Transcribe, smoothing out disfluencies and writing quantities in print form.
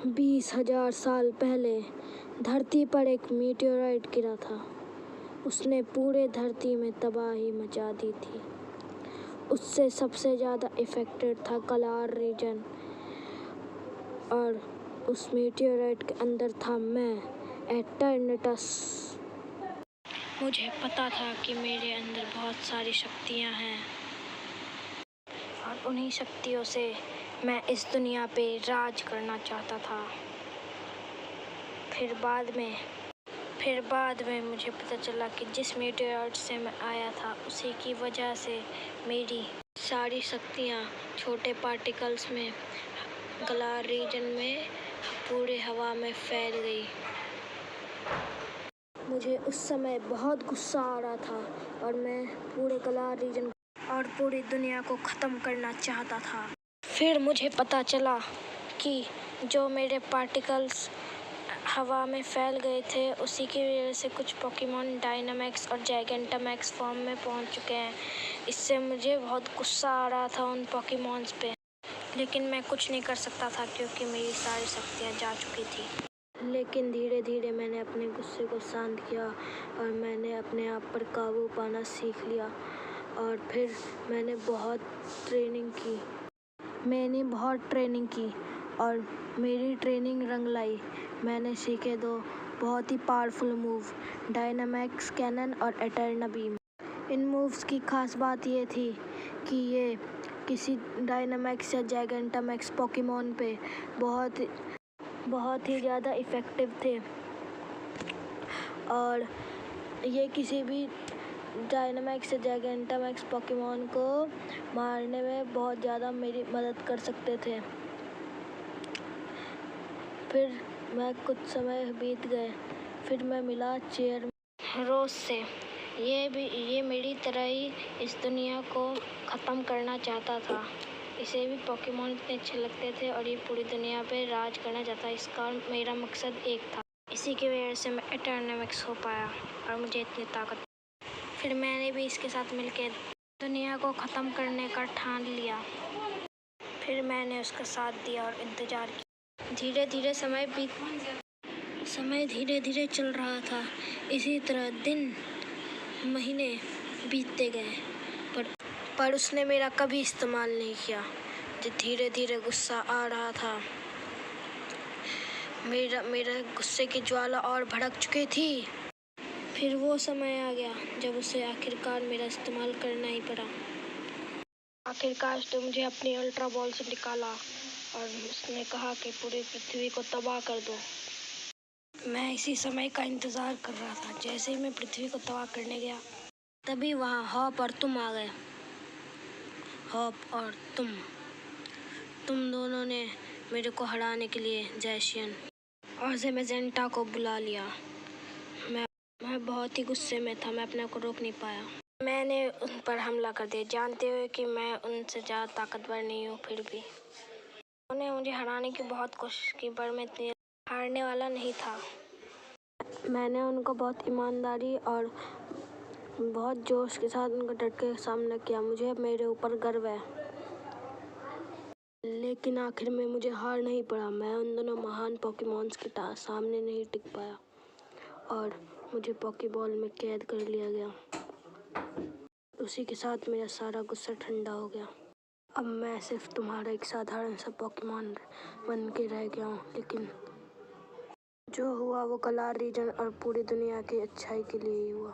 20,000 साल पहले धरती पर एक मीटेओराइट गिरा था। उसने पूरे धरती में तबाही मचा दी थी। उससे सबसे ज़्यादा इफेक्टेड था कलार रीजन, और उस मीटेओराइट के अंदर था मैं, एटर्नटस। मुझे पता था कि मेरे अंदर बहुत सारी शक्तियाँ हैं, और उन्हीं शक्तियों से मैं इस दुनिया पे राज करना चाहता था। फिर बाद में मुझे पता चला कि जिस मीटेओराइट से मैं आया था उसी की वजह से मेरी सारी शक्तियाँ छोटे पार्टिकल्स में, कलार रीजन में, पूरे हवा में फैल गई। मुझे उस समय बहुत गुस्सा आ रहा था, और मैं पूरे कलार रीजन और पूरी दुनिया को ख़त्म करना चाहता था। फिर मुझे पता चला कि जो मेरे पार्टिकल्स हवा में फैल गए थे उसी की वजह से कुछ पोकेमॉन डायनामैक्स और जैगेंटामैक्स फॉर्म में पहुंच चुके हैं। इससे मुझे बहुत गुस्सा आ रहा था उन पोकेमॉन्स पे, लेकिन मैं कुछ नहीं कर सकता था क्योंकि मेरी सारी शक्तियाँ जा चुकी थी। लेकिन धीरे धीरे मैंने अपने गुस्से को शांत किया, और मैंने अपने आप पर काबू पाना सीख लिया। और फिर मैंने बहुत ट्रेनिंग की और मेरी ट्रेनिंग रंग लाई। मैंने सीखे 2 बहुत ही पावरफुल मूव, डायनामैक्स कैनन और एटर्ना बीम। इन मूव्स की खास बात ये थी कि ये किसी डायनामैक्स या जैगेंटामैक्स पोकेमॉन पे बहुत ही ज़्यादा इफ़ेक्टिव थे, और ये किसी भी डायनामैक्स या जैगेंटामैक्स पोकेमॉन को मारने में बहुत ज़्यादा मेरी मदद कर सकते थे। फिर कुछ समय बीत गए, फिर मैं मिला रोज से। ये मेरी तरह ही इस दुनिया को ख़त्म करना चाहता था। इसे भी पोकेमॉन इतने अच्छे लगते थे और ये पूरी दुनिया पे राज करना चाहता। इसका मेरा मकसद एक था। इसी की वजह से मैं एटर्नामैक्स हो पाया और मुझे इतनी ताकत। फिर मैंने भी इसके साथ मिलकर दुनिया को ख़त्म करने का ठान लिया। फिर मैंने उसका साथ दिया और इंतज़ार किया। धीरे धीरे चल रहा था। इसी तरह दिन महीने बीतते गए, पर उसने मेरा कभी इस्तेमाल नहीं किया। धीरे धीरे गुस्सा आ रहा था। मेरा गुस्से की ज्वाला और भड़क चुकी थी। फिर वो समय आ गया जब उसे आखिरकार मेरा इस्तेमाल करना ही पड़ा। आखिरकार उसने मुझे अपनी अल्ट्रा बॉल से निकाला और उसने कहा कि पूरी पृथ्वी को तबाह कर दो। मैं इसी समय का इंतज़ार कर रहा था। जैसे ही मैं पृथ्वी को तबाह करने गया, तभी वहाँ हॉप और तुम आ गए। हॉप और तुम दोनों ने मेरे को हराने के लिए जैशियन और ज़ेमेजेंटा को बुला लिया। मैं बहुत ही गुस्से में था। मैं अपने आप को रोक नहीं पाया। मैंने उन पर हमला कर दिया, जानते हुए कि मैं उनसे ज़्यादा ताकतवर नहीं हूँ। फिर भी उन्होंने मुझे हराने की बहुत कोशिश की, पर मैं इतनी हारने वाला नहीं था। मैंने उनको बहुत ईमानदारी और बहुत जोश के साथ उनका डट के सामना किया। मुझे मेरे ऊपर गर्व है, लेकिन आखिर में मुझे हार नहीं पड़ा। मैं उन दोनों महान पोकेमॉन्स के सामने नहीं टिक पाया और मुझे पोकेबॉल में कैद कर लिया गया। उसी के साथ मेरा सारा गुस्सा ठंडा हो गया। अब मैं सिर्फ तुम्हारा एक साधारण सा पोकेमॉन बन के रह गया हूँ, लेकिन जो हुआ वो कलार रीजन और पूरी दुनिया की अच्छाई के लिए ही हुआ।